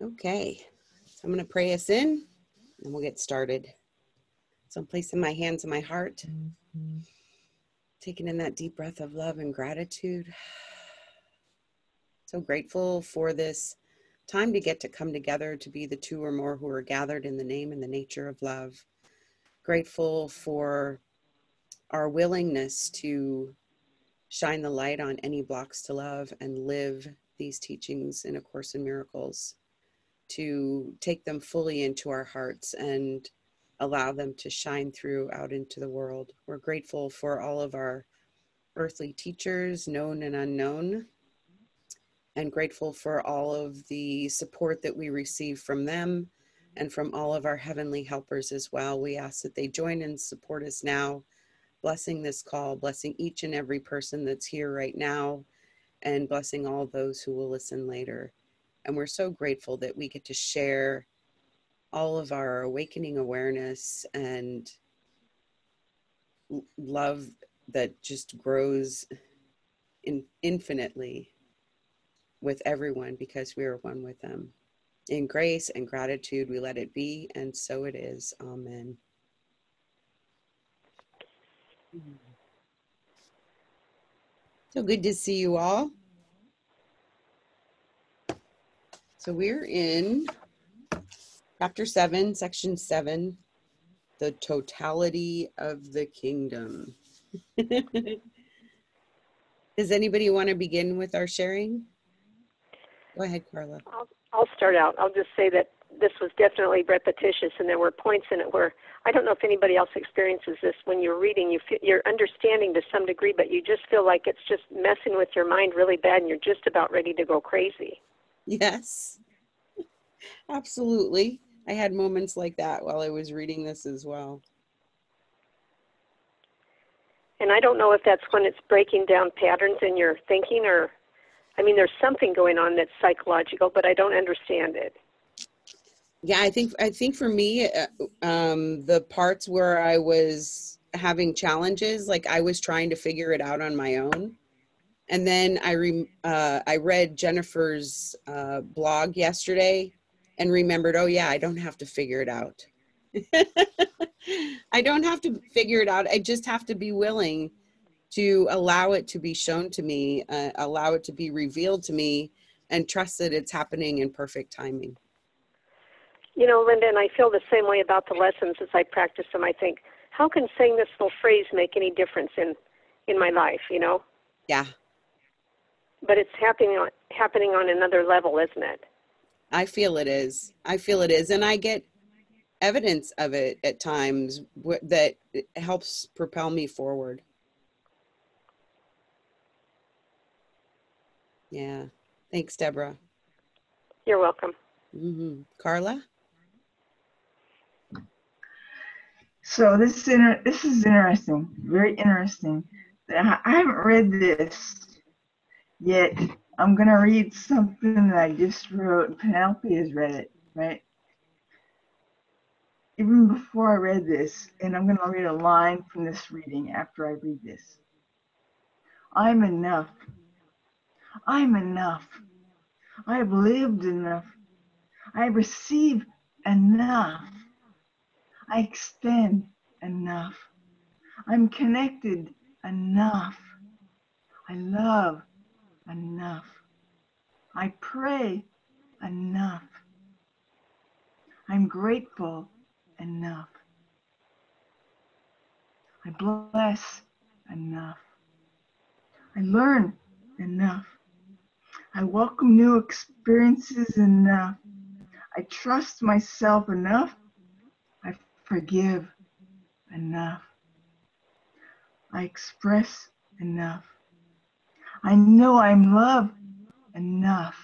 Okay, so I'm going to pray us in and we'll get started. So I'm placing my hands on my heart, taking in that deep breath of love and gratitude. So grateful for this time to get to come together to be the two or more who are gathered in the name and the nature of love. Grateful for our willingness to shine the light on any blocks to love and live these teachings in A Course in Miracles, to take them fully into our hearts and allow them to shine through out into the world. We're grateful for all of our earthly teachers, known and unknown, and grateful for all of the support that we receive from them and from all of our heavenly helpers as well. We ask that they join and support us now, blessing this call, blessing each and every person that's here right now, and blessing all those who will listen later. And we're so grateful that we get to share all of our awakening awareness and love that just grows infinitely with everyone because we are one with them. In grace and gratitude, we let it be, and so it is. Amen. So good to see you all. So we're in Chapter 7, Section 7, the totality of the kingdom. Does anybody want to begin with our sharing? Go ahead, Carla. I'll start out. I'll just say that this was definitely repetitious, and there were points in it where I don't know if anybody else experiences this. When you're reading, you're understanding to some degree, but you just feel like it's just messing with your mind really bad, and you're just about ready to go crazy. Yes, absolutely. I had moments like that while I was reading this as well. And I don't know if that's when it's breaking down patterns in your thinking, or, I mean, there's something going on that's psychological, but I don't understand it. Yeah, I think for me, the parts where I was having challenges, like I was trying to figure it out on my own. And then I read Jennifer's blog yesterday and remembered, oh yeah, I don't have to figure it out. I don't have to figure it out. I just have to be willing to allow it to be shown to me, allow it to be revealed to me, and trust that it's happening in perfect timing. You know, Linda, and I feel the same way about the lessons as I practice them. I think, how can saying this little phrase make any difference in my life, you know? Yeah. But it's happening on another level, isn't it? I feel it is. I feel it is. And I get evidence of it at times that helps propel me forward. Yeah. Thanks, Deborah. You're welcome. Mm-hmm. Carla? So this is interesting, very interesting. I haven't read this yet. I'm going to read something that I just wrote. Penelope has read it, right? Even before I read this, and I'm going to read a line from this reading after I read this. I'm enough. I'm enough. I have lived enough. I receive enough. I extend enough. I'm connected enough. I love enough. I pray enough. I'm grateful enough. I bless enough. I learn enough. I welcome new experiences enough. I trust myself enough. I forgive enough. I express enough. I know I'm loved enough.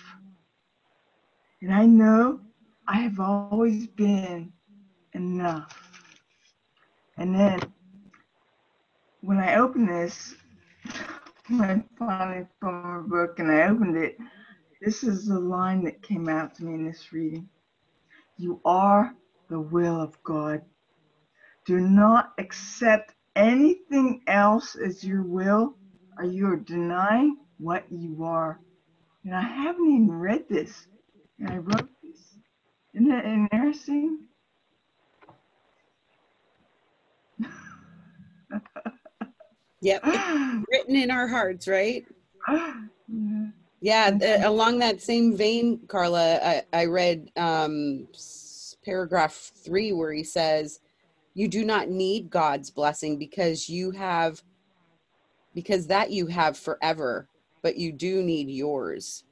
And I know I have always been enough. And then when I opened this, when I finally found my book and I opened it, this is the line that came out to me in this reading. You are the will of God. Do not accept anything else as your will, or you are denying what you are. And I haven't even read this. And I wrote this Isn't that interesting? Yep. It's written in our hearts, right? Yeah. Yeah. Along that same vein, Carla, I read paragraph 3 where he says, you do not need God's blessing because that you have forever, but you do need yours.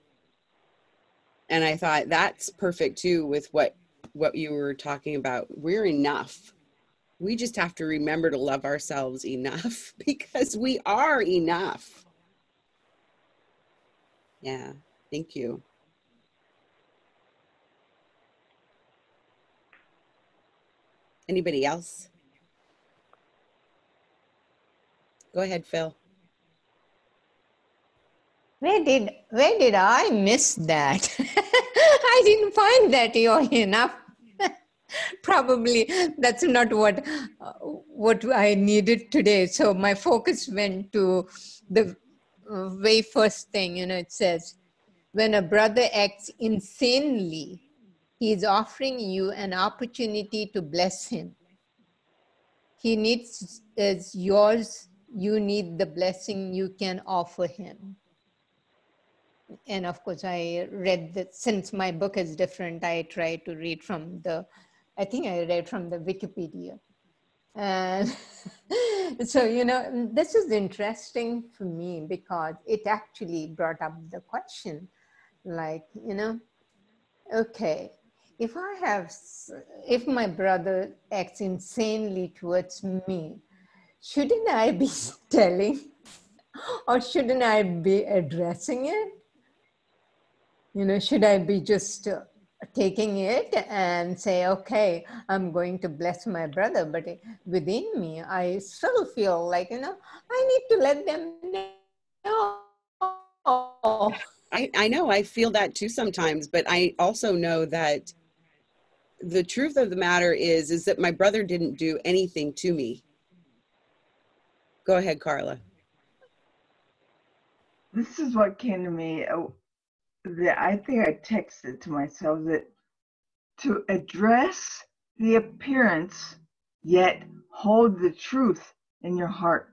And I thought that's perfect too with what you were talking about. We're enough. We just have to remember to love ourselves enough because we are enough. Yeah, thank you. Anybody else? Go ahead, Phil. Where did I miss that? I didn't find that you're enough. Probably that's not what I needed today. So my focus went to the very first thing. It says, when a brother acts insanely, he is offering you an opportunity to bless him. He needs as yours, you need the blessing you can offer him. And of course, I read that since my book is different, I try to read from I think I read from the Wikipedia. And so, this is interesting for me because it actually brought up the question, like, okay, if my brother acts insanely towards me, shouldn't I be telling or shouldn't I be addressing it? Should I be just taking it and say, okay, I'm going to bless my brother, but within me, I still feel like, I need to let them know. I know I feel that too sometimes, but I also know that the truth of the matter is that my brother didn't do anything to me. Go ahead, Carla. This is what came to me. I think I texted to myself that to address the appearance, yet hold the truth in your heart.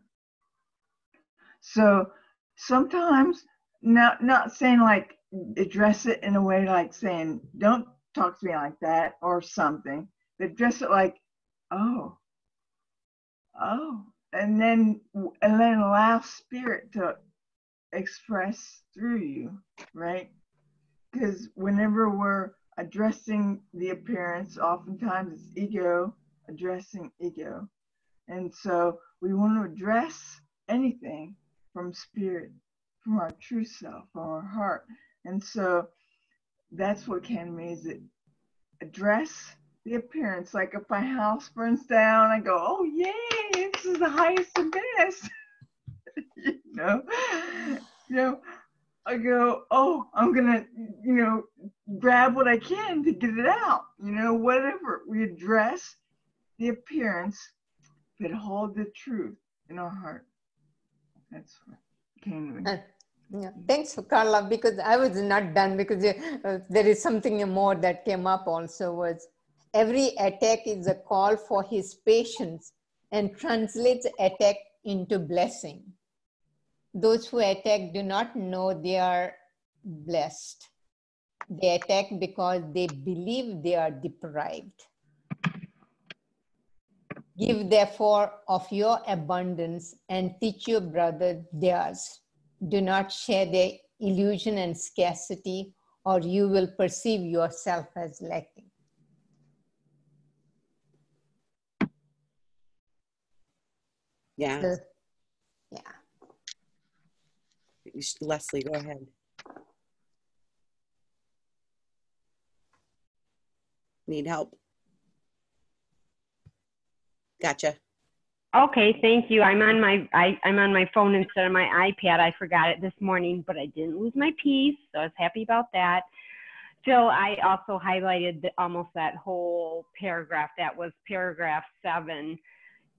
So sometimes, not saying like address it in a way like saying, don't talk to me like that or something, but address it like, oh, and then allow spirit to express through you, right? Because whenever we're addressing the appearance, oftentimes it's ego addressing ego. And so we want to address anything from spirit, from our true self, from our heart. And so that's what came to me, is that address the appearance. Like if my house burns down, I go, oh yay, this is the highest and best. I go, oh, I'm gonna, grab what I can to get it out. Whatever. We address the appearance, but hold the truth in our heart. That's what came to me. Yeah. Thanks, Carla, because I was not done, because there is something more that came up also, was every attack is a call for his patience and translates attack into blessing. Those who attack do not know they are blessed. They attack because they believe they are deprived. Give therefore of your abundance and teach your brother theirs. Do not share their illusion and scarcity, or you will perceive yourself as lacking. Yeah. So, yeah. Leslie, go ahead. Need help? Gotcha. Okay, thank you. I'm on my phone instead of my iPad. I forgot it this morning, but I didn't lose my piece, so I was happy about that. Phil, I also highlighted almost that whole paragraph. That was paragraph 7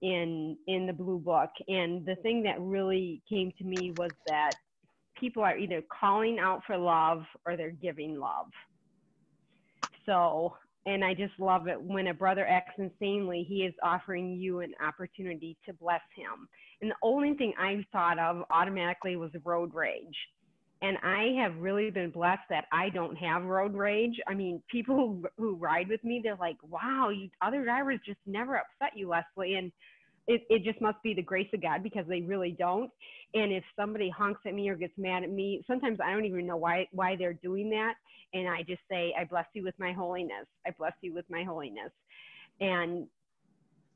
in the blue book. And the thing that really came to me was that people are either calling out for love or they're giving love. So And I just love it when a brother acts insanely, he is offering you an opportunity to bless him. And the only thing I thought of automatically was road rage. And I have really been blessed that I don't have road rage. I mean, people who ride with me, they're like, wow, you other drivers just never upset you, Leslie. And it just must be the grace of God, because they really don't. And if somebody honks at me or gets mad at me, sometimes I don't even know why they're doing that. And I just say, I bless you with my holiness. I bless you with my holiness. And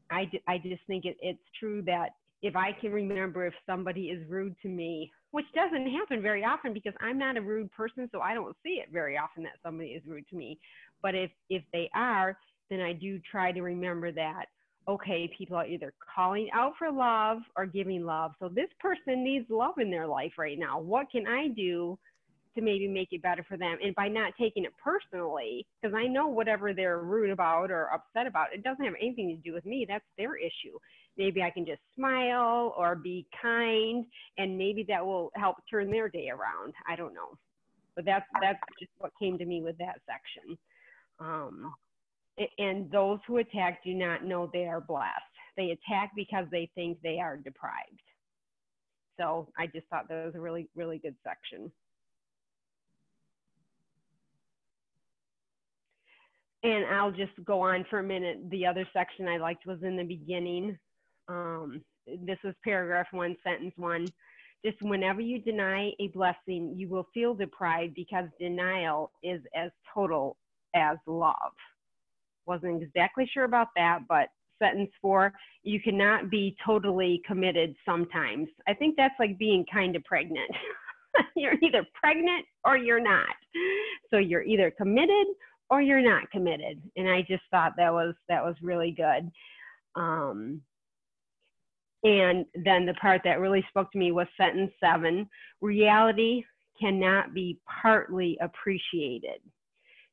I just think it's true that if I can remember if somebody is rude to me, which doesn't happen very often because I'm not a rude person, so I don't see it very often that somebody is rude to me. But if they are, then I do try to remember that, okay, people are either calling out for love or giving love. So this person needs love in their life right now. What can I do to maybe make it better for them? And by not taking it personally, because I know whatever they're rude about or upset about, it doesn't have anything to do with me. That's their issue. Maybe I can just smile or be kind, and maybe that will help turn their day around. I don't know. But that's just what came to me with that section. And those who attack do not know they are blessed. They attack because they think they are deprived. So I just thought that was a really, really good section. And I'll just go on for a minute. The other section I liked was in the beginning. This was paragraph 1, sentence 1. Just whenever you deny a blessing, you will feel deprived because denial is as total as love. Wasn't exactly sure about that, but sentence 4, you cannot be totally committed sometimes. I think that's like being kind of pregnant. You're either pregnant or you're not. So you're either committed or you're not committed. And I just thought that was really good. And then the part that really spoke to me was sentence 7, reality cannot be partly appreciated.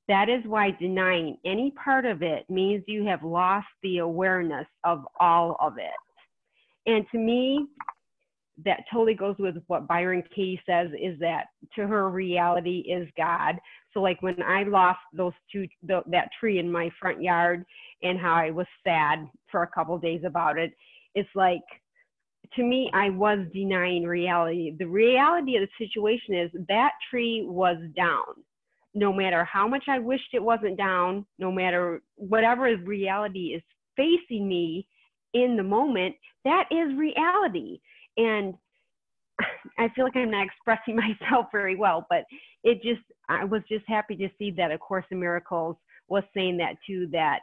That is why denying any part of it means you have lost the awareness of all of it. And to me, that totally goes with what Byron Katie says, is that to her, reality is God. So like when I lost that tree in my front yard and how I was sad for a couple of days about it, it's like, to me, I was denying reality. The reality of the situation is that tree was down. No matter how much I wished it wasn't down, no matter whatever reality is facing me in the moment, that is reality. And I feel like I'm not expressing myself very well, but I was just happy to see that A Course in Miracles was saying that too, that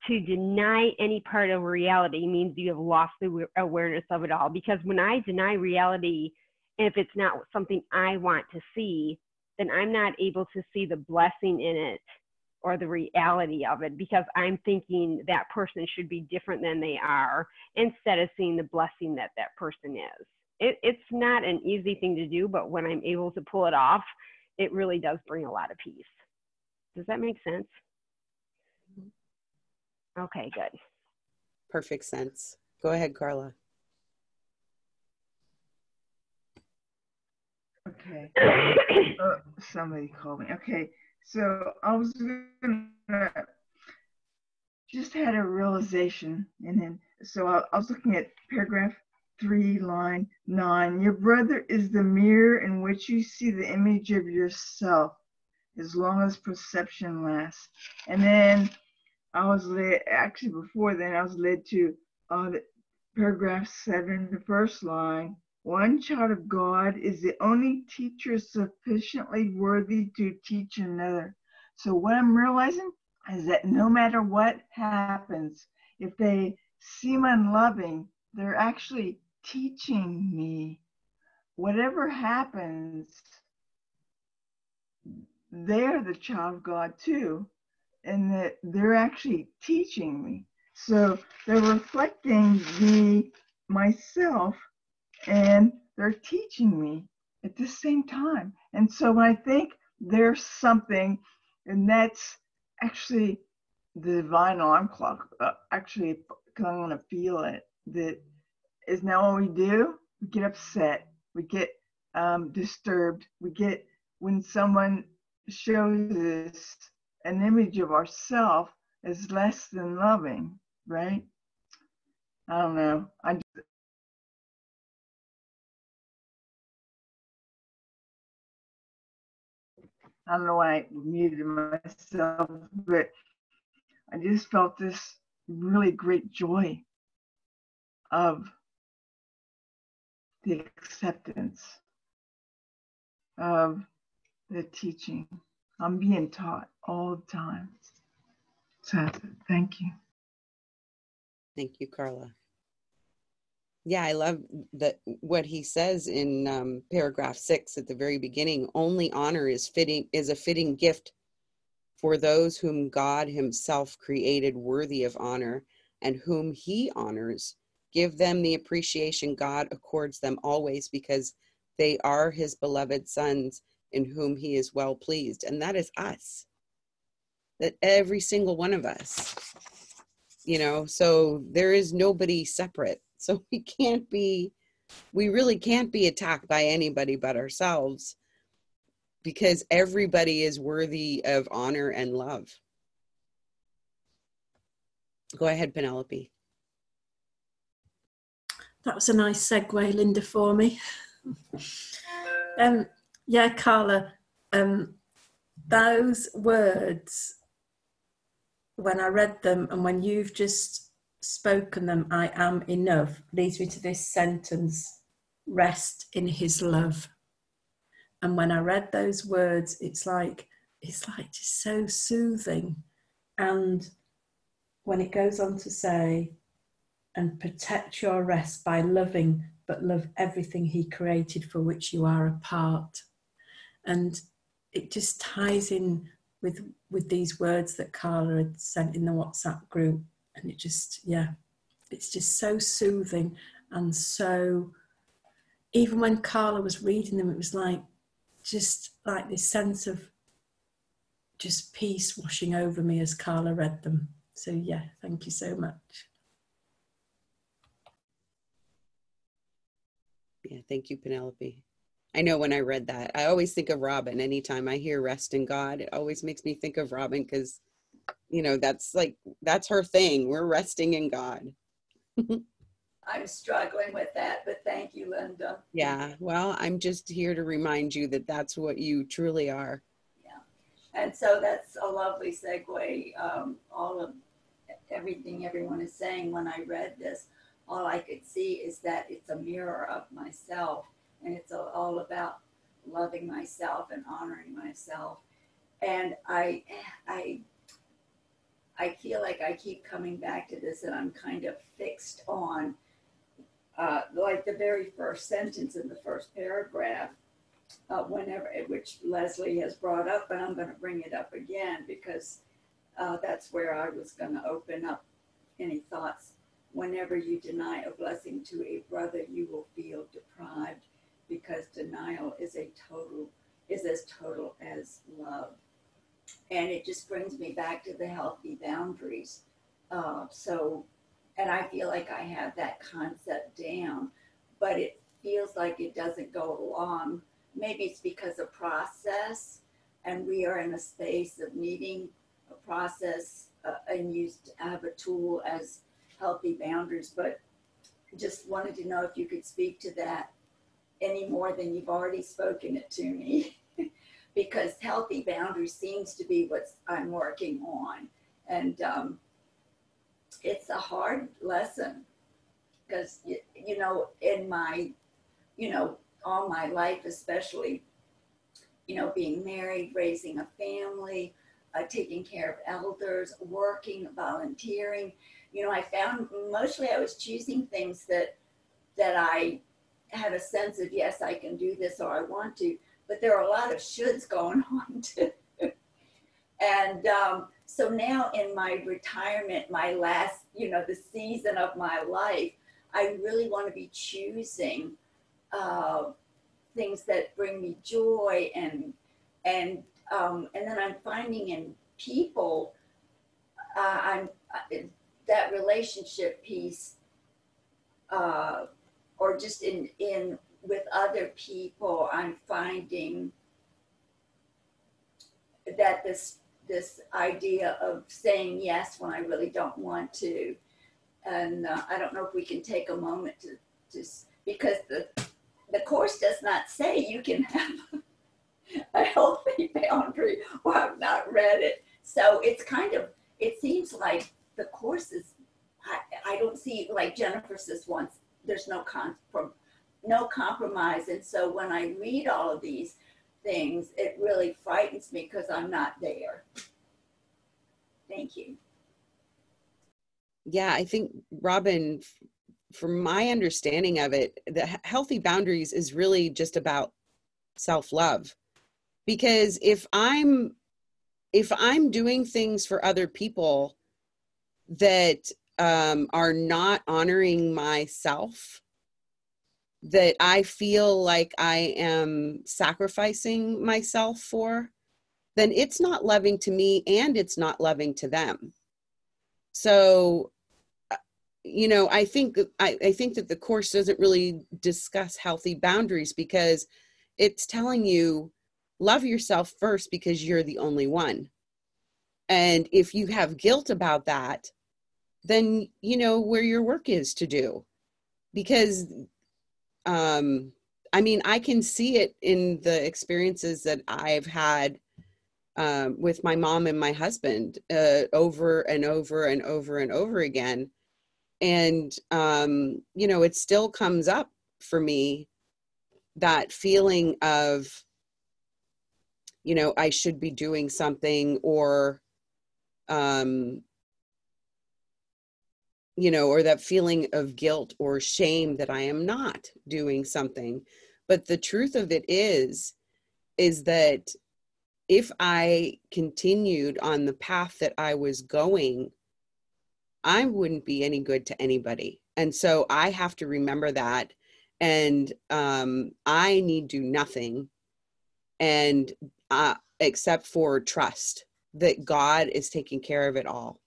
to deny any part of reality means you have lost the awareness of it all. Because when I deny reality, if it's not something I want to see, then I'm not able to see the blessing in it or the reality of it, because I'm thinking that person should be different than they are, instead of seeing the blessing that that person is. It's not an easy thing to do, but when I'm able to pull it off, it really does bring a lot of peace. Does that make sense? Okay, good. Perfect sense. Go ahead, Carla. Okay. Somebody called me. Okay. So I was gonna just had a realization, and then so I was looking at paragraph 3, line 9. Your brother is the mirror in which you see the image of yourself, as long as perception lasts. And then I was led, actually before then, I was led to paragraph 7, the first line. One child of God is the only teacher sufficiently worthy to teach another. So what I'm realizing is that no matter what happens, if they seem unloving, they're actually teaching me. Whatever happens, they're the child of God too, and that they're actually teaching me. So they're reflecting myself, and they're teaching me at the same time. And so when I think there's something, and that's actually the divine alarm clock, actually, because I'm going to feel it, that is now what we do. We get upset, we get disturbed, we get, when someone shows us an image of ourself as less than loving, right? I don't know. I don't know why I muted myself, but I just felt this really great joy of the acceptance of the teaching. I'm being taught all the time. So that's it. Thank you. Thank you, Carla. Yeah, I love that what he says in paragraph 6 at the very beginning. Only honor is a fitting gift for those whom God himself created worthy of honor, and whom he honors. Give them the appreciation God accords them always, because they are his beloved sons in whom he is well pleased. And that is us. That every single one of us, you know, so there is nobody separate. So we really can't be attacked by anybody but ourselves, because everybody is worthy of honor and love. Go ahead, Penelope. That was a nice segue, Linda, for me. Yeah, Carla, those words, when I read them and when you've just spoken them, I am enough, leads me to this sentence, rest in his love. And when I read those words, it's like just so soothing. And when it goes on to say, and protect your rest by loving, but love everything he created for which you are a part. And it just ties in with these words that Carla had sent in the WhatsApp group. And it just, yeah, it's just so soothing. And so, even when Carla was reading them, it was like, just like this sense of just peace washing over me as Carla read them. So yeah, thank you so much. Yeah, thank you, Penelope. I know when I read that, I always think of Robin. Anytime I hear rest in God, it always makes me think of Robin, because, you know, that's her thing. We're resting in God. I'm struggling with that, but thank you, Linda. Yeah, well, I'm just here to remind you that that's what you truly are. Yeah, and so that's a lovely segue. All of everything everyone is saying, when I read this, all I could see is that it's a mirror of myself, and it's all about loving myself and honoring myself. And I feel like I keep coming back to this, and I'm kind of fixed on like the very first sentence in the first paragraph, which Leslie has brought up, and I'm going to bring it up again, because that's where I was going to open up any thoughts. Whenever you deny a blessing to a brother, you will feel deprived, because denial is as total as love. And it just brings me back to the healthy boundaries. And I feel like I have that concept down, but it feels like it doesn't go along. Maybe it's because of process, and we are in a space of needing a process and used to have a tool as healthy boundaries. But just wanted to know if you could speak to that any more than you've already spoken it to me. Because healthy boundaries seems to be what I'm working on. And it's a hard lesson, because, you know, in my, you know, all my life, especially, you know, being married, raising a family, taking care of elders, working, volunteering, you know, I found mostly I was choosing things that I had a sense of, yes, I can do this, or I want to. But there are a lot of shoulds going on too. And so now in my retirement, my last, you know, the season of my life, I really want to be choosing things that bring me joy, and then I'm finding in people, that relationship piece, or just in with other people, I'm finding that this this idea of saying yes when I really don't want to. And I don't know if we can take a moment to just, because the Course does not say you can have a healthy boundary, or I've not read it. So it's kind of, it seems like the Course is, I don't see, like Jennifer says once, there's no compromise. And so when I read all of these things, it really frightens me because I'm not there. Thank you. Yeah, I think, Robin, from my understanding of it, the healthy boundaries is really just about self-love. Because if I'm doing things for other people that are not honoring myself, that I feel like I am sacrificing myself for, then it's not loving to me and it's not loving to them. So, you know, I think that the Course doesn't really discuss healthy boundaries, because it's telling you, love yourself first because you're the only one. And if you have guilt about that, then you know where your work is to do. Because, I mean, I can see it in the experiences that I've had with my mom and my husband over and over and over and over again. And, you know, it still comes up for me, that feeling of, you know, I should be doing something, or, you know, or that feeling of guilt or shame that I am not doing something. But the truth of it is that if I continued on the path that I was going, I wouldn't be any good to anybody. And so I have to remember that. And I need do nothing, and except for trust that God is taking care of it all.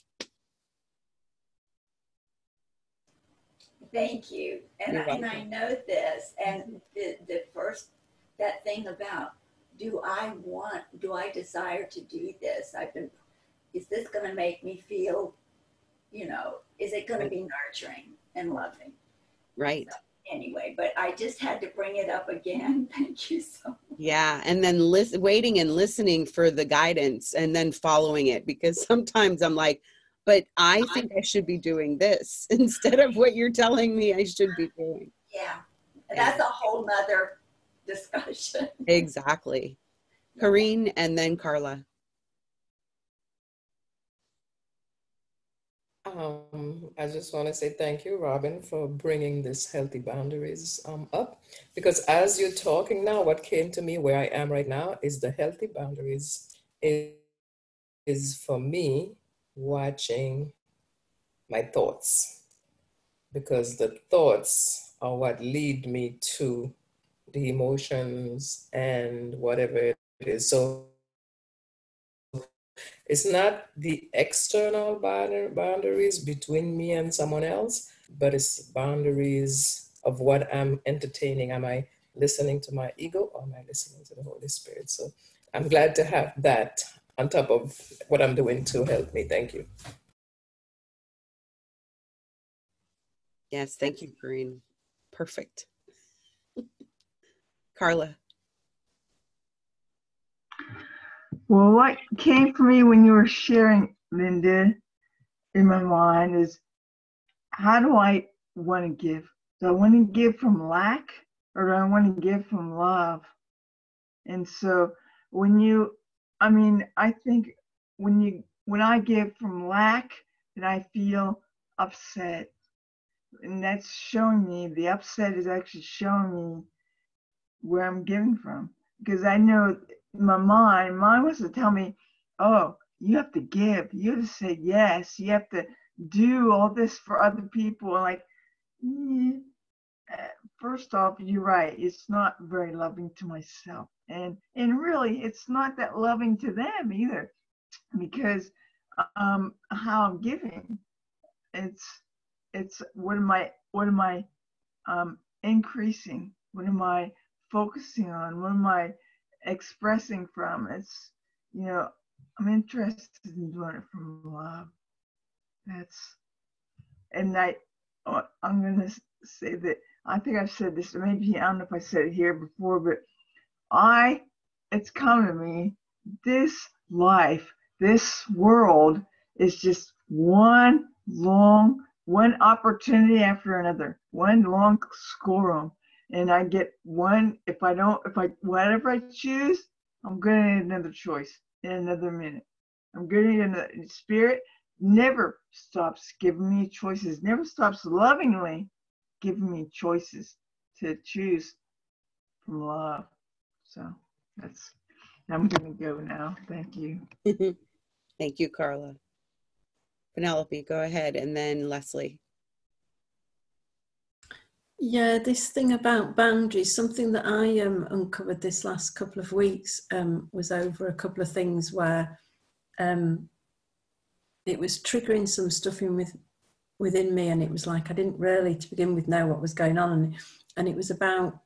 Thank you. And I know this, and the first, that thing about, do I desire to do this? Is this going to make me feel, you know, is it going to be nurturing and loving? Right. So, anyway, but I just had to bring it up again. Thank you so much. Yeah. And then waiting and listening for the guidance, and then following it, because sometimes I'm like, but I think I should be doing this instead of what you're telling me I should be doing. Yeah. And that's a whole nother discussion. Exactly. Corrine, and then Carla. I just want to say thank you, Robin, for bringing this healthy boundaries up, because as you're talking now, what came to me where I am right now is the healthy boundaries is for me watching my thoughts, because the thoughts are what lead me to the emotions and whatever it is. So it's not the external boundaries between me and someone else, but it's boundaries of what I'm entertaining. Am I listening to my ego, or am I listening to the Holy Spirit? So I'm glad to have that on top of what I'm doing to help me. Thank you. Yes, thank you, Corrine. Perfect. Carla. Well, what came for me when you were sharing, Linda, in my mind is, how do I want to give? Do I want to give from lack, or do I want to give from love? And so I think when I give from lack, then I feel upset. And that's showing me, the upset is actually showing me where I'm giving from. Because I know my mind wants to tell me, oh, you have to give, you have to say yes, you have to do all this for other people. Like, first off, you're right, it's not very loving to myself. And really, it's not that loving to them either, because how I'm giving, it's what am I increasing? What am I focusing on? What am I expressing from? It's, I'm interested in doing it from love. And I'm going to say that I think I've said this, maybe I don't know if I said it here before, but it's come to me, this life, this world is just one opportunity after another, one long schoolroom. And I get one, whatever I choose, I'm going to need another choice in another minute. I'm going to need Spirit never stops giving me choices, never stops lovingly giving me choices to choose from love. So I'm going to go now. Thank you. Thank you, Carla. Penelope, go ahead, and then Leslie. Yeah, this thing about boundaries, something that I uncovered this last couple of weeks was over a couple of things where it was triggering some stuff within me, and it was like I didn't really, to begin with, know what was going on, and it was about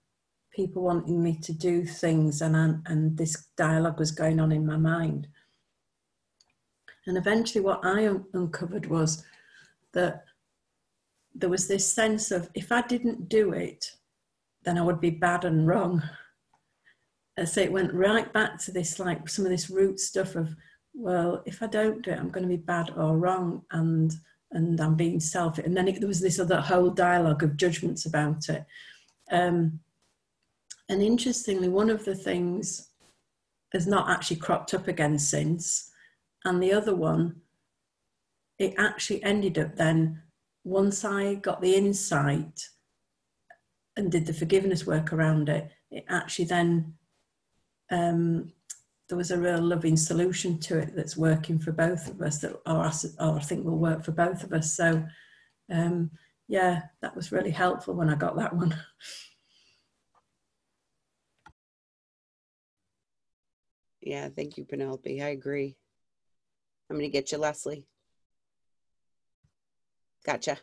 people wanting me to do things, and this dialogue was going on in my mind. And eventually what I uncovered was that there was this sense of, if I didn't do it, then I would be bad and wrong. And so it went right back to this, like some of this root stuff of, well, if I don't do it, I'm going to be bad or wrong, and I'm being selfish. And then there was this other whole dialogue of judgments about it. And interestingly, one of the things has not actually cropped up again since. And the other one, it actually ended up then, once I got the insight and did the forgiveness work around it, it actually then, there was a real loving solution to it that's working for both of us, or I think will work for both of us. So yeah, that was really helpful when I got that one. Yeah, thank you, Penelope. I agree. I'm going to get you, Leslie. Gotcha.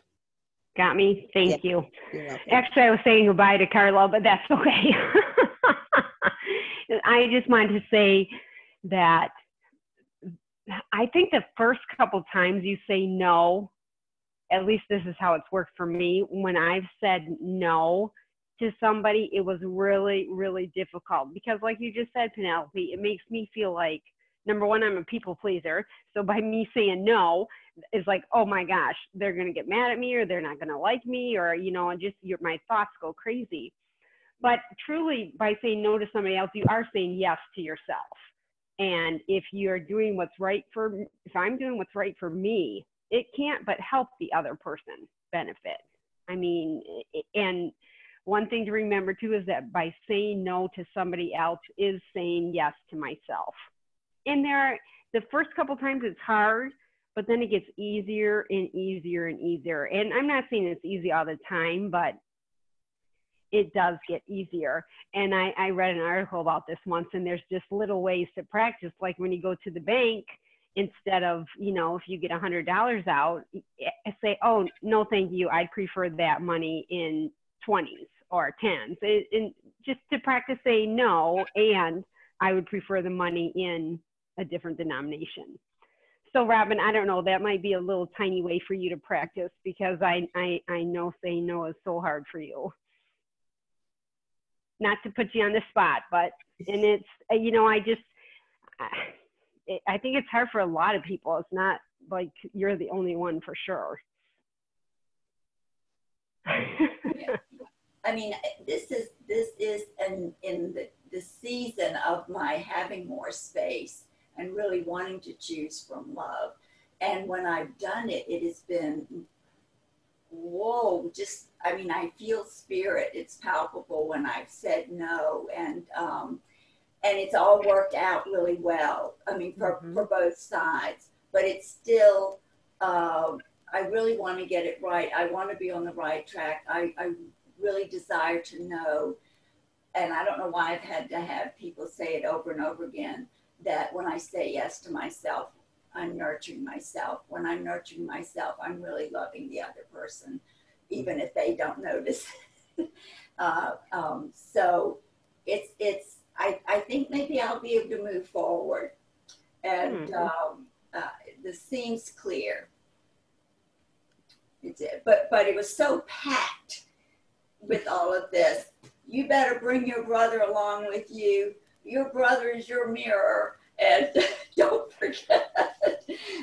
Got me. Thank you. You're welcome. Actually, I was saying goodbye to Carla, but that's okay. I just wanted to say that I think the first couple times you say no, at least this is how it's worked for me. When I've said no to somebody, it was really, really difficult because, like you just said, Penelope, it makes me feel like, number one, I'm a people pleaser. So by me saying no, it's like, oh my gosh, they're going to get mad at me, or they're not going to like me, or, you know, and just my thoughts go crazy. But truly, by saying no to somebody else, you are saying yes to yourself. And if you're doing what's right if I'm doing what's right for me, it can't but help the other person benefit. I mean, and one thing to remember too is that by saying no to somebody else is saying yes to myself. And the first couple times it's hard, but then it gets easier and easier and easier. And I'm not saying it's easy all the time, but it does get easier. And I read an article about this once, and there's just little ways to practice. Like when you go to the bank, instead of, you know, if you get $100 out, say, oh, no, thank you. I'd prefer that money in 20s or 10s. And just to practice saying no, and I would prefer the money in a different denomination. So Robin, I don't know, that might be a little tiny way for you to practice, because I know saying no is so hard for you. Not to put you on the spot, but, and it's, you know, I think it's hard for a lot of people. It's not like you're the only one, for sure. Yeah. I mean, this is in the season of my having more space and really wanting to choose from love. And when I've done it, it has been, whoa, just, I mean, I feel spirit. It's palpable when I've said no. And it's all worked out really well. I mean, for both sides, but it's still, I really want to get it right. I want to be on the right track. I really desire to know, and I don't know why I've had to have people say it over and over again, that when I say yes to myself, I'm nurturing myself. When I'm nurturing myself, I'm really loving the other person, even if they don't notice. So I think maybe I'll be able to move forward and the seam's clear. It did, but it was so packed with all of this. You better bring your brother along with you. Your brother is your mirror, and don't forget.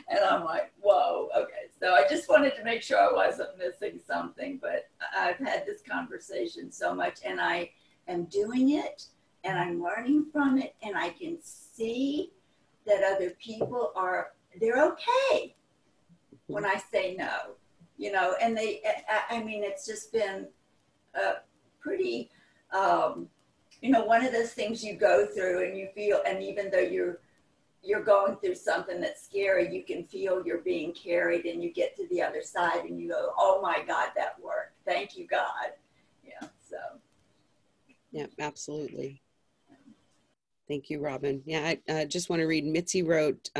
And I'm like, whoa, okay. So I just wanted to make sure I wasn't missing something, but I've had this conversation so much, and I am doing it, and I'm learning from it, and I can see that other people they're okay when I say no, you know, and I mean, it's just been pretty, you know, one of those things you go through and you feel, and even though you're going through something that's scary, you can feel you're being carried, and you get to the other side and you go, oh my God, that worked. Thank you, God. Yeah, so. Yeah, absolutely. Thank you, Robin. Yeah, I just want to read, Mitzi wrote,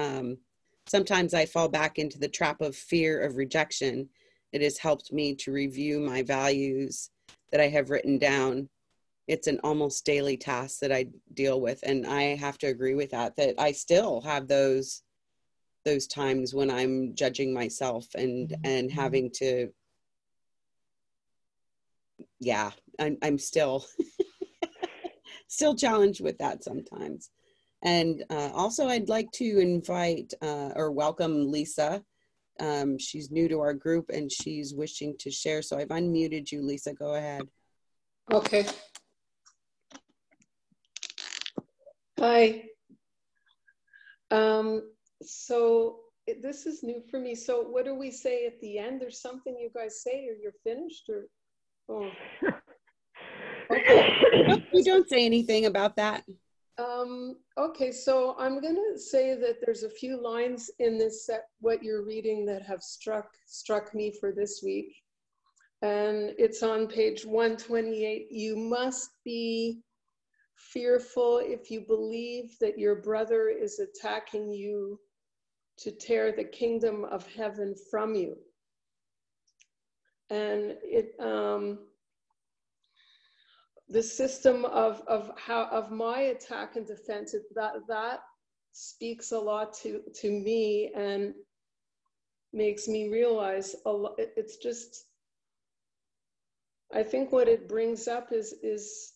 sometimes I fall back into the trap of fear of rejection. It has helped me to review my values that I have written down. It's an almost daily task that I deal with. And I have to agree with that I still have those times when I'm judging myself and having to, yeah, I'm still, still challenged with that sometimes. And also I'd like to invite or welcome Lisa. She's new to our group and she's wishing to share. So I've unmuted you, Lisa, go ahead. Okay. Hi. So this is new for me. So what do we say at the end? There's something you guys say, or you're finished, or? Oh. Okay. No, you don't say anything about that. Okay, so I'm going to say that there's a few lines in this set, what you're reading, that have struck me for this week. And it's on page 128. You must be fearful if you believe that your brother is attacking you to tear the kingdom of heaven from you. And the system of my attack and defense, that speaks a lot to me and makes me realize a lot. It's just, I think what it brings up is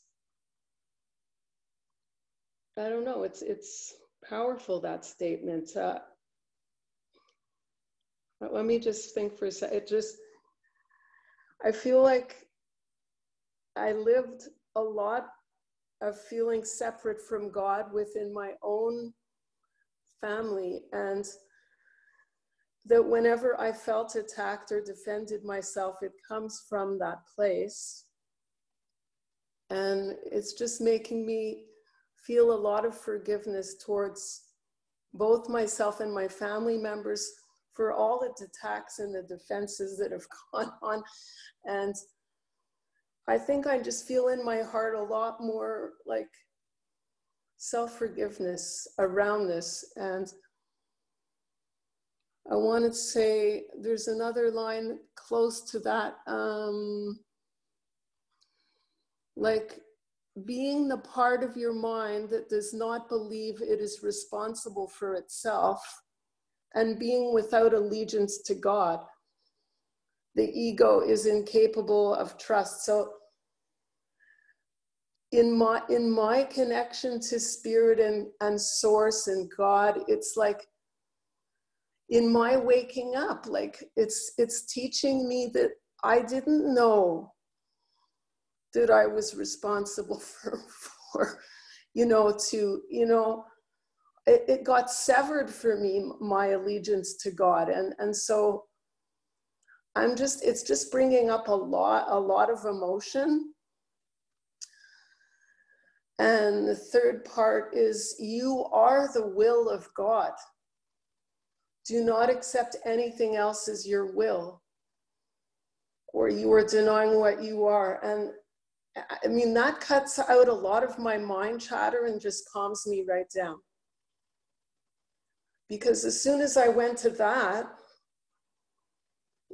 I don't know, it's powerful, that statement. Let me just think for a second. I feel like I lived a lot of feeling separate from God within my own family, and that whenever I felt attacked or defended myself, it comes from that place. And it's just making me feel a lot of forgiveness towards both myself and my family members for all the attacks and the defenses that have gone on. And I think I just feel in my heart a lot more like self-forgiveness around this. And I want to say there's another line close to that, like being the part of your mind that does not believe it is responsible for itself, and being without allegiance to God. The ego is incapable of trust. So in my connection to spirit and source and God, it's like in my waking up, like it's teaching me that I didn't know that I was responsible for it got severed for me, my allegiance to God. And so it's just bringing up a lot of emotion. And the third part is, you are the will of God. Do not accept anything else as your will, or you are denying what you are. And I mean, that cuts out a lot of my mind chatter and just calms me right down. Because as soon as I went to that,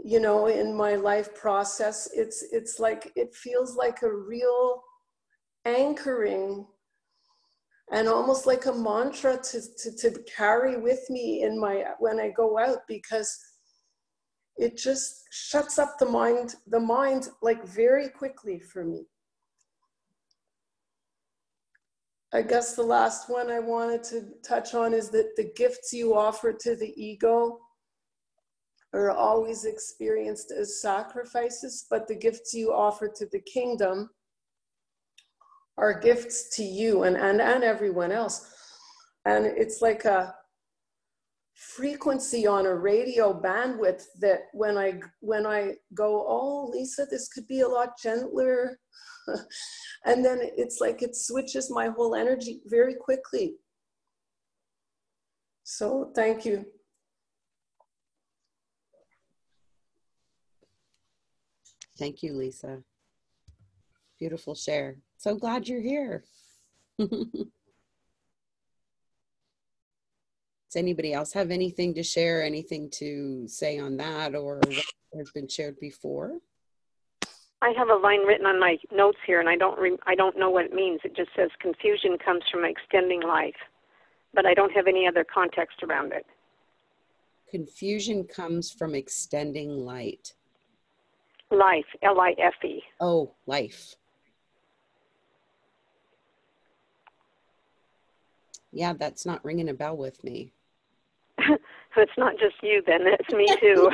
in my life process, it's like, it feels like a real anchoring and almost like a mantra to carry with me in when I go out, because it just shuts up the mind like very quickly for me. I guess the last one I wanted to touch on is that the gifts you offer to the ego are always experienced as sacrifices, but the gifts you offer to the kingdom are gifts to you and everyone else. And it's like a frequency on a radio bandwidth that when I go, oh, Lisa, this could be a lot gentler. And then it's like it switches my whole energy very quickly. So thank you. Thank you, Lisa. Beautiful share. So glad you're here. Does anybody else have anything to share, anything to say on that, or what has been shared before? I have a line written on my notes here, and I don't know what it means. It just says confusion comes from extending life, but I don't have any other context around it. Confusion comes from extending light. Life, L-I-F-E. Oh, life. Yeah, that's not ringing a bell with me. It's not just you then, it's me too.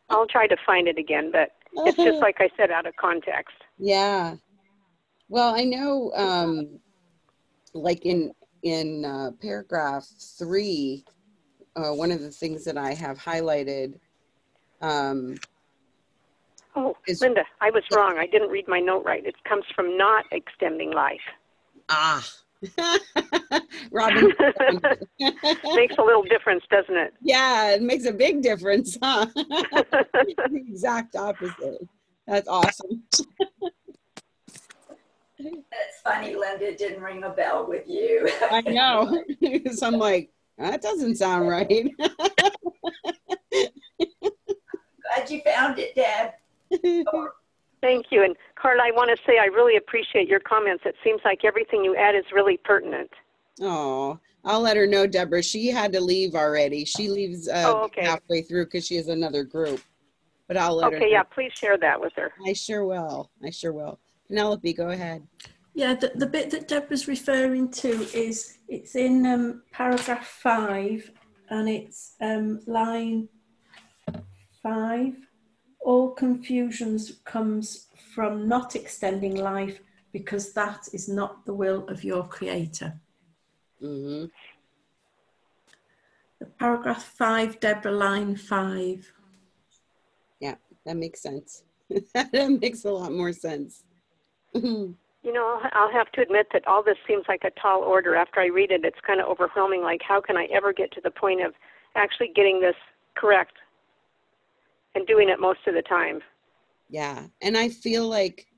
I'll try to find it again, but it's just like I said, out of context. Yeah. Well, I know, like in paragraph 3, one of the things that I have highlighted. Linda, I was wrong. I didn't read my note right. It comes from not extending life. Ah. Robin. Makes a little difference, doesn't it? Yeah, it makes a big difference, huh? The exact opposite. That's awesome. That's funny, Linda, it didn't ring a bell with you. I know. So I'm like, that doesn't sound right. Glad you found it, Deb. Thank you. And Carla, I want to say I really appreciate your comments. It seems like everything you add is really pertinent. Oh, I'll let her know, Deborah. She had to leave already. She leaves halfway through because she has another group. But I'll let her know. Okay, yeah, please share that with her. I sure will. I sure will. Penelope, go ahead. Yeah, the bit that Deborah's referring to it's in paragraph 5, and it's line 5. All confusions comes from not extending life because that is not the will of your creator. Mm-hmm. The paragraph 5, Deborah, line 5. Yeah, that makes sense. That makes a lot more sense. You know, I'll have to admit that all this seems like a tall order. After I read it, it's kind of overwhelming. Like, how can I ever get to the point of actually getting this correct and doing it most of the time? Yeah, and I feel like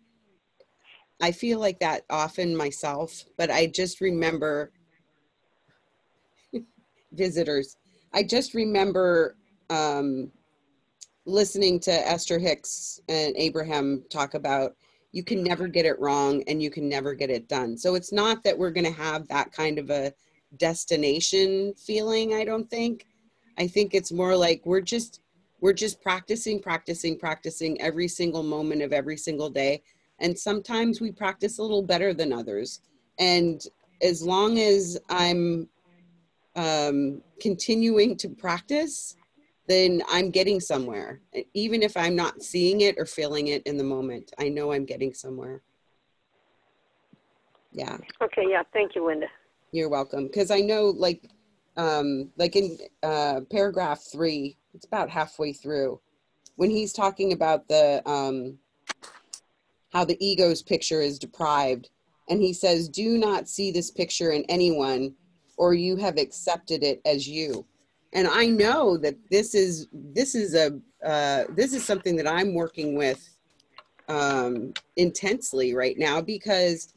that often myself, but I just remember visitors. I just remember listening to Esther Hicks and Abraham talk about you can never get it wrong and you can never get it done. So it's not that we're going to have that kind of a destination feeling, I don't think. I think it's more like we're just practicing every single moment of every single day. And sometimes we practice a little better than others. And as long as I'm continuing to practice, then I'm getting somewhere. Even if I'm not seeing it or feeling it in the moment, I know I'm getting somewhere. Yeah. Okay, yeah, thank you, Linda. You're welcome. Because I know like in paragraph 3, it's about halfway through, when he's talking about the how the ego's picture is deprived, and he says, do not see this picture in anyone, or you have accepted it as you. And I know that this is something that I'm working with intensely right now, because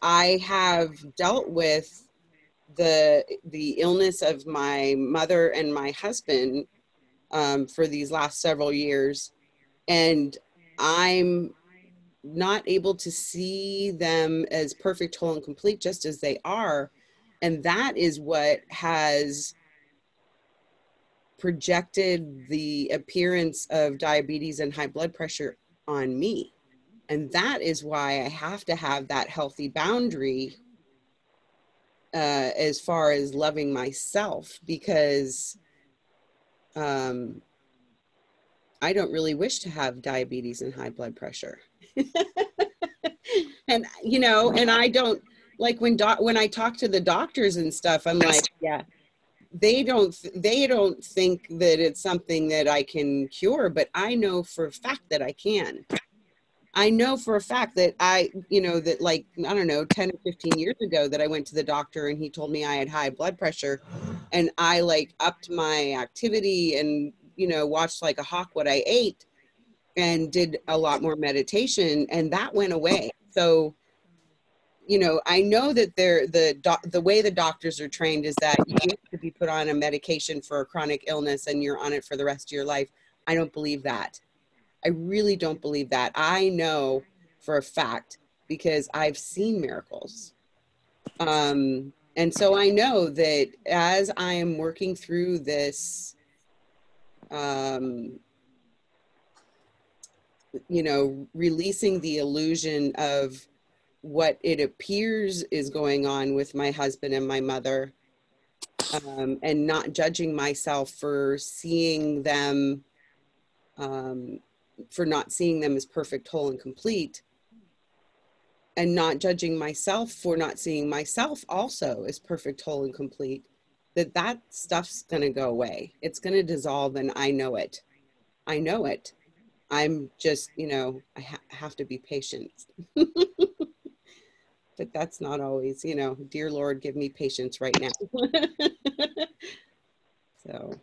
I have dealt with the illness of my mother and my husband for these last several years, and I'm not able to see them as perfect, whole, and complete, just as they are. And that is what has projected the appearance of diabetes and high blood pressure on me. And that is why I have to have that healthy boundary as far as loving myself, because I don't really wish to have diabetes and high blood pressure. And, you know, and I don't, like when I talk to the doctors and stuff, I'm like, yeah, they don't think that it's something that I can cure, but I know for a fact that I can. I know for a fact that that like, I don't know, 10 or 15 years ago that I went to the doctor and he told me I had high blood pressure, and I like upped my activity and, you know, watched like a hawk what I ate and did a lot more meditation, and that went away. So, you know, I know that the way the doctors are trained is that you have to be put on a medication for a chronic illness and you're on it for the rest of your life. I don't believe that. I really don't believe that. I know for a fact because I've seen miracles. And so I know that as I am working through this, you know, releasing the illusion of what it appears is going on with my husband and my mother, and not judging myself for seeing them, for not seeing them as perfect, whole, and complete, and not judging myself for not seeing myself also as perfect, whole, and complete, that stuff's going to go away. It's going to dissolve, and I know it. I know it. I'm just, you know, I have to be patient. But that's not always, you know, dear Lord, give me patience right now. So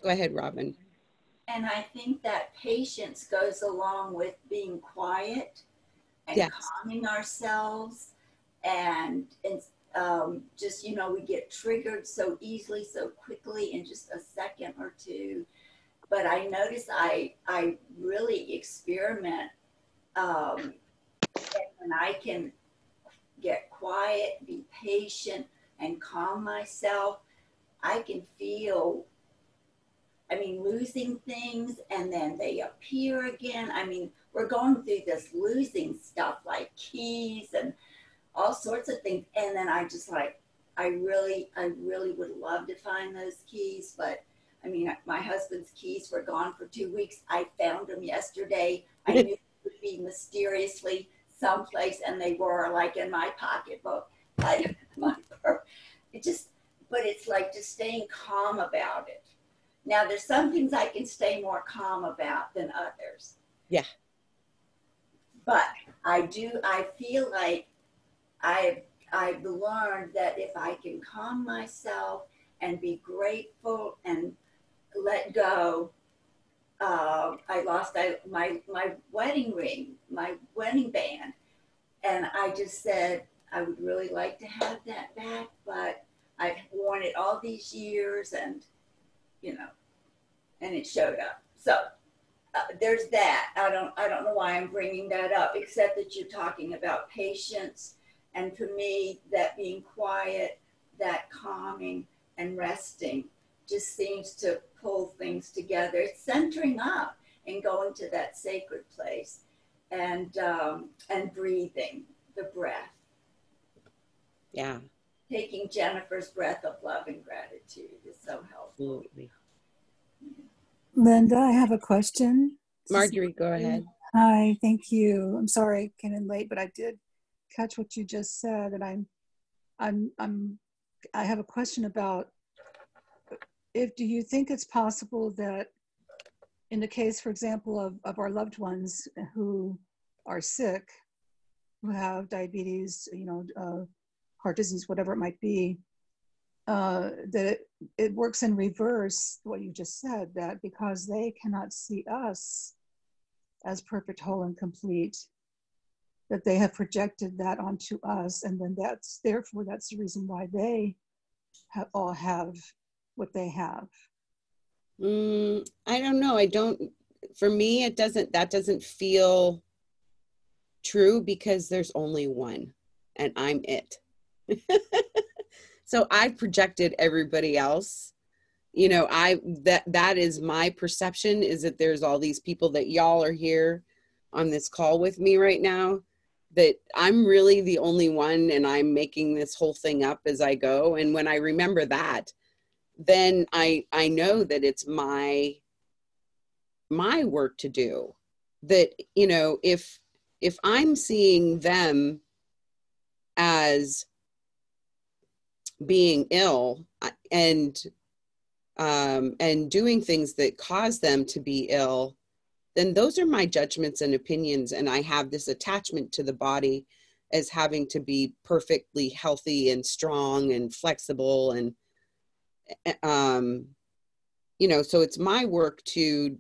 go ahead, Robin. And I think that patience goes along with being quiet and Yes. calming ourselves, and just, you know, we get triggered so easily, so quickly in just a second or two. But I notice I really experiment, and I can get quiet, be patient, and calm myself. I can feel, I mean, losing things and then they appear again. I mean, we're going through this losing stuff like keys and all sorts of things. And then I just like, I really would love to find those keys. But I mean, my husband's keys were gone for 2 weeks. I found them yesterday. I knew it would be mysteriously someplace, and they were like in my pocketbook. It just, but it's like just staying calm about it. Now, there's some things I can stay more calm about than others. Yeah. But I feel like I've learned that if I can calm myself and be grateful and let go. I lost my wedding ring, my wedding band. And I just said, I would really like to have that back, but I've worn it all these years, and, you know, and it showed up. So there's that. I don't know why I'm bringing that up, except that you're talking about patience. And for me, that being quiet, that calming and resting just seems to pull things together. It's centering up and going to that sacred place, and breathing the breath. Yeah. Taking Jennifer's breath of love and gratitude is so helpful. Absolutely. Linda, I have a question. Marjorie, go ahead. Hi, thank you. I'm sorry I came in late, but I did catch what you just said, and I have a question about, do you think it's possible that in the case, for example, of our loved ones who are sick, who have diabetes, you know, heart disease, whatever it might be, that it works in reverse, what you just said, that because they cannot see us as perfect, whole, and complete, that they have projected that onto us, and then that's the reason why they all have what they have. I don't know. I don't for me, that doesn't feel true because there's only one and I'm it. So I've projected everybody else. You know, that is my perception, is that there's all these people that y'all are here on this call with me right now, that I'm really the only one and I'm making this whole thing up as I go. And when I remember that, then I know that it's my work to do. That, you know, if I'm seeing them as being ill and doing things that cause them to be ill, then those are my judgments and opinions. And I have this attachment to the body as having to be perfectly healthy and strong and flexible. And, you know, so it's my work to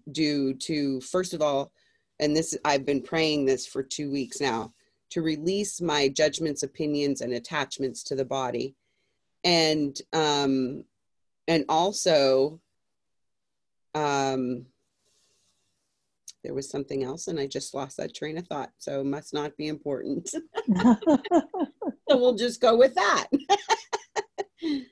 first of all, and this, I've been praying this for 2 weeks now, to release my judgments, opinions, and attachments to the body. And also, there was something else and I just lost that train of thought. So it must not be important. So we'll just go with that.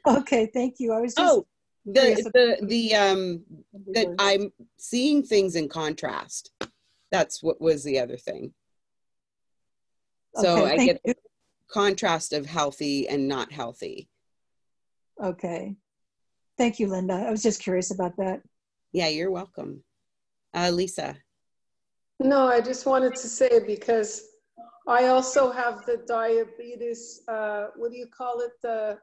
Okay, thank you. I was just that I'm seeing things in contrast. That's what was the other thing. So I get the contrast of healthy and not healthy. Okay. Thank you, Linda. I was just curious about that. Yeah, you're welcome. Lisa. No, I just wanted to say, because I also have the diabetes, what do you call it? The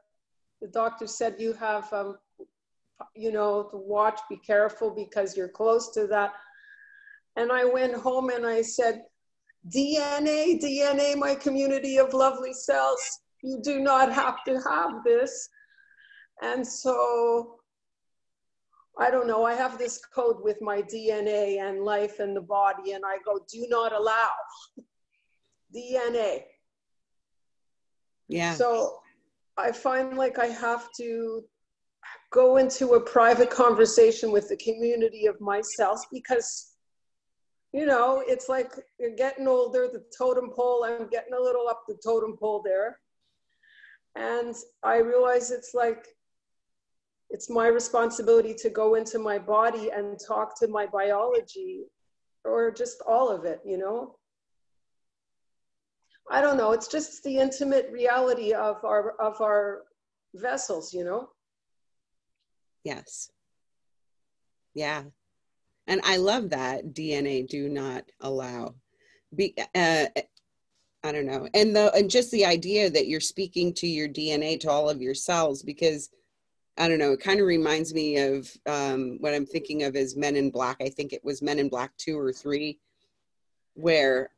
doctor said you have, you know, to watch, be careful because you're close to that. And I went home and I said, DNA, my community of lovely cells, you do not have to have this. And so, I don't know, I have this code with my DNA and life and the body, and I go, do not allow DNA. Yeah. So I find like I have to go into a private conversation with the community of my cells, because, you know, it's like you're getting older, the totem pole, I'm getting a little up the totem pole there. And I realize it's like, it's my responsibility to go into my body and talk to my biology, or just all of it, you know? I don't know, it's just the intimate reality of our vessels, you know? Yes. Yeah. And I love that, DNA, do not allow. I don't know. And just the idea that you're speaking to your DNA, to all of your cells, because I don't know, it kind of reminds me of what I'm thinking of as Men in Black. I think it was Men in Black 2 or 3, where,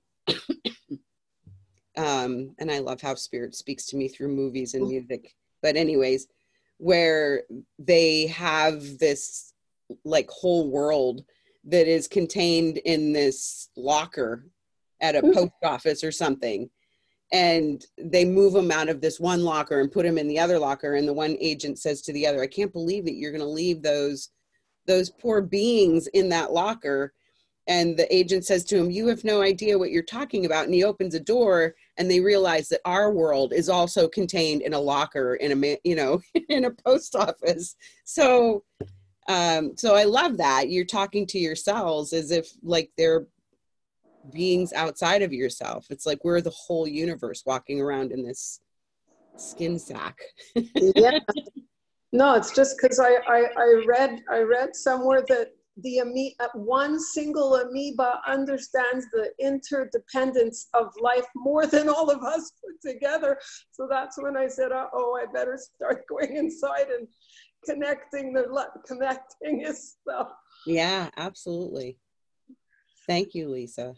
and I love how spirit speaks to me through movies and music. But anyways, where they have this like whole world that is contained in this locker at a post office or something. And they move them out of this one locker and put them in the other locker. And the one agent says to the other, I can't believe that you're going to leave those poor beings in that locker. And the agent says to him, you have no idea what you're talking about. And he opens a door and they realize that our world is also contained in a locker in a, you know, in a post office. So, so I love that you're talking to your cells as if like they're beings outside of yourself. It's like we're the whole universe walking around in this skin sack. Yeah. No, it's just because I read somewhere that one single amoeba understands the interdependence of life more than all of us put together. So that's when I said, oh, I better start going inside and connecting his stuff. Yeah, absolutely. Thank you, Lisa.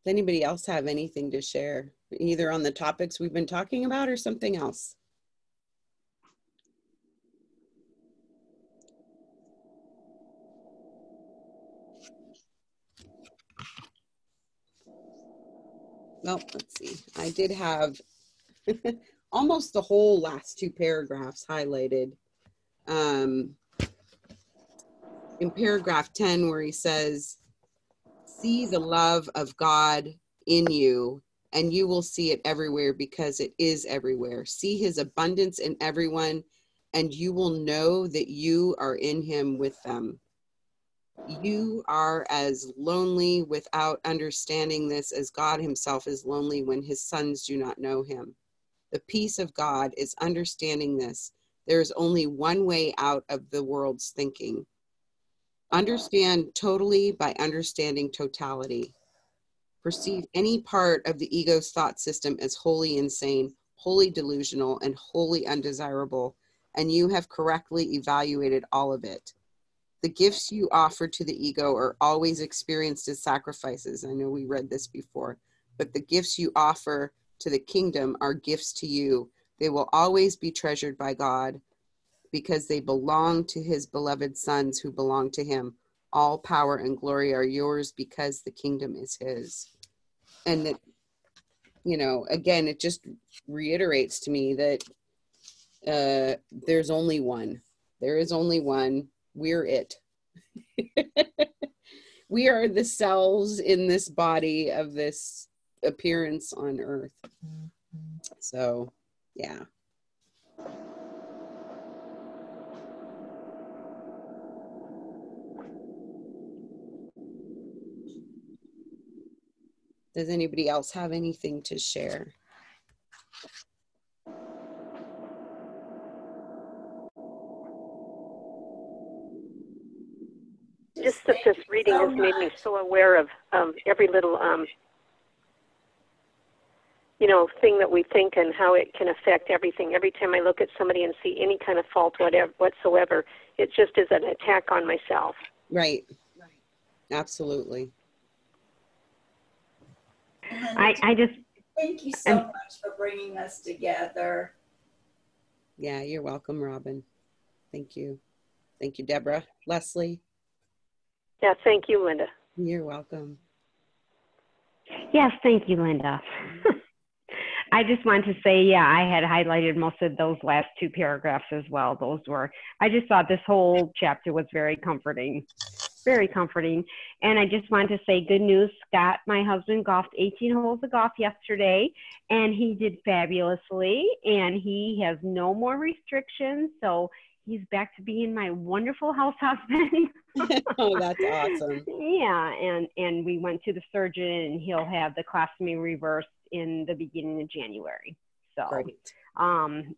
Does anybody else have anything to share, either on the topics we've been talking about or something else? Well, let's see. I did have almost the whole last 2 paragraphs highlighted. in paragraph 10 where he says, see the love of God in you, and you will see it everywhere because it is everywhere. See his abundance in everyone, and you will know that you are in him with them. You are as lonely without understanding this as God himself is lonely when his sons do not know him. The peace of God is understanding this. There is only one way out of the world's thinking. Understand totally by understanding totality. Perceive any part of the ego's thought system as wholly insane, wholly delusional, and wholly undesirable, and you have correctly evaluated all of it. The gifts you offer to the ego are always experienced as sacrifices. I know we read this before, but the gifts you offer to the kingdom are gifts to you. They will always be treasured by God because they belong to his beloved sons who belong to him. All power and glory are yours because the kingdom is his. And that, you know, again, it just reiterates to me that there's only one. There is only one. We're it. We are the cells in this body of this appearance on earth. So, yeah. Does anybody else have anything to share? Just that this reading has made me so aware of every little, you know, thing that we think and how it can affect everything. Every time I look at somebody and see any kind of fault whatsoever, it just is an attack on myself. Right. Absolutely. I just thank you so much for bringing us together. Yeah, you're welcome, Robin. Thank you. Thank you, Deborah. Leslie? Yeah, thank you, Linda. You're welcome. Yes, thank you, Linda. I just want to say, yeah, I had highlighted most of those last two paragraphs as well. Those were, I just thought this whole chapter was very comforting. Very comforting. And I just wanted to say good news. Scott, my husband, golfed 18 holes of golf yesterday, and he did fabulously, and he has no more restrictions. So he's back to being my wonderful house husband. Oh, that's awesome. Yeah, and we went to the surgeon, and he'll have the colostomy reversed in the beginning of January. So great.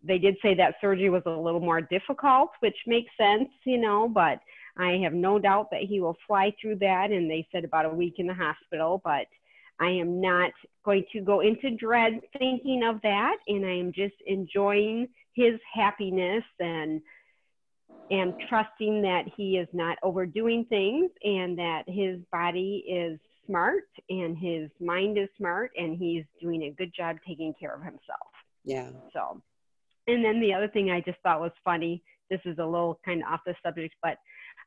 They did say that surgery was a little more difficult, which makes sense, you know, but I have no doubt that he will fly through that. And they said about a week in the hospital, but I am not going to go into dread thinking of that. And I am just enjoying his happiness and trusting that he is not overdoing things and that his body is smart and his mind is smart and he's doing a good job taking care of himself. Yeah. So, and then the other thing I just thought was funny, this is a little kind of off the subject, but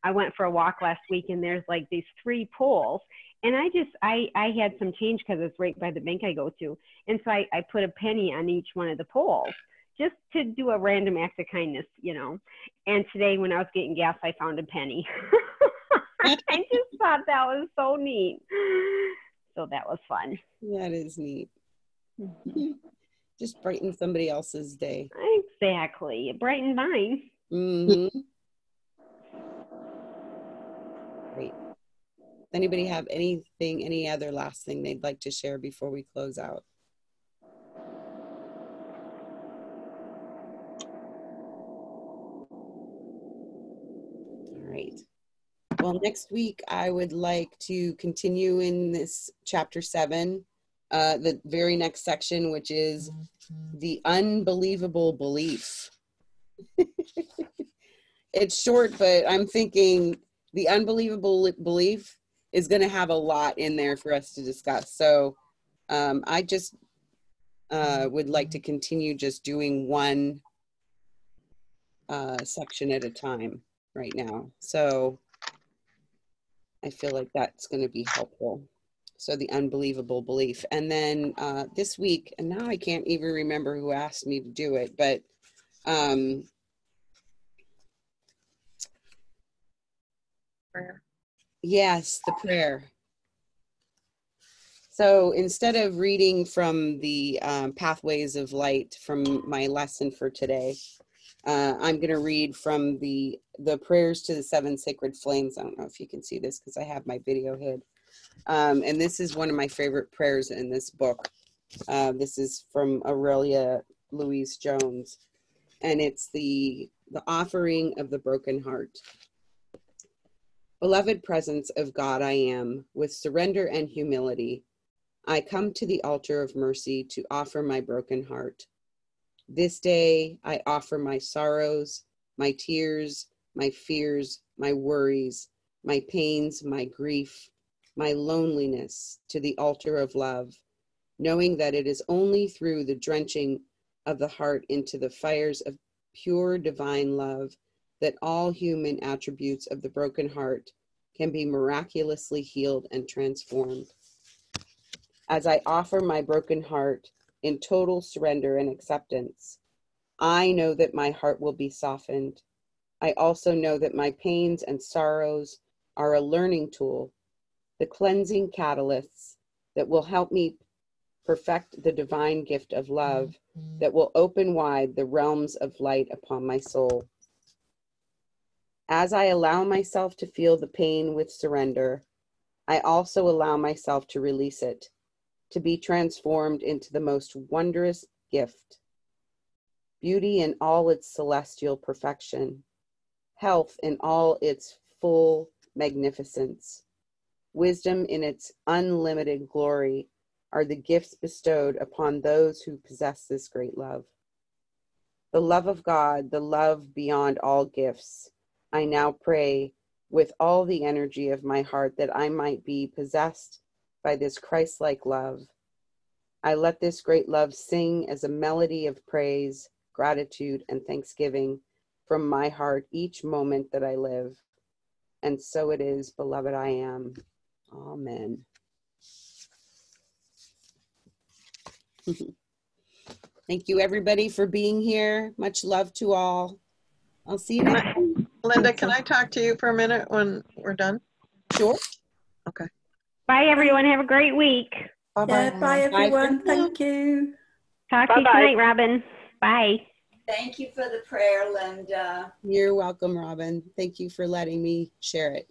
I went for a walk last week and there's like these 3 pools, and I had some change because it's right by the bank I go to. And so I put a penny on each one of the pools just to do a random act of kindness, you know. And today when I was getting gas, I found a penny. I just thought that was so neat. So that was fun. That is neat. Just brighten somebody else's day. Exactly. It brightened mine. Mm-hmm. Great. Anybody have anything, any other last thing they'd like to share before we close out? All right. Well, next week I would like to continue in this chapter 7, the very next section, which is the unbelievable belief. It's short, but I'm thinking the unbelievable belief is going to have a lot in there for us to discuss. So I just would like to continue just doing one section at a time right now. So I feel like that's going to be helpful. So the unbelievable belief. And then this week, and now I can't even remember who asked me to do it, but prayer. Yes, the prayer. So instead of reading from the Pathways of Light from my lesson for today, I'm going to read from the prayers to the 7 sacred flames. I don't know if you can see this because I have my video hid. And this is one of my favorite prayers in this book. This is from Aurelia Louise Jones, and it's the offering of the broken heart. Beloved presence of God, I am, with surrender and humility, I come to the altar of mercy to offer my broken heart. This day I offer my sorrows, my tears, my fears, my worries, my pains, my grief, my loneliness to the altar of love, knowing that it is only through the drenching of the heart into the fires of pure divine love that all human attributes of the broken heart can be miraculously healed and transformed. As I offer my broken heart in total surrender and acceptance, I know that my heart will be softened. I also know that my pains and sorrows are a learning tool, the cleansing catalysts that will help me perfect the divine gift of love that will open wide the realms of light upon my soul. As I allow myself to feel the pain with surrender, I also allow myself to release it, to be transformed into the most wondrous gift, beauty in all its celestial perfection, health in all its full magnificence, wisdom in its unlimited glory are the gifts bestowed upon those who possess this great love. The love of God, the love beyond all gifts, I now pray with all the energy of my heart that I might be possessed by this Christ-like love. I let this great love sing as a melody of praise, gratitude, and thanksgiving from my heart each moment that I live. And so it is, beloved, I am. Amen. Thank you, everybody, for being here. Much love to all. I'll see you next time. Linda, can I talk to you for a minute when we're done? Sure. Okay. Bye, everyone. Have a great week. Bye-bye. Yeah, bye everyone. Thank you. Talk to you tonight, Robin. Bye. Thank you for the prayer, Linda. You're welcome, Robin. Thank you for letting me share it.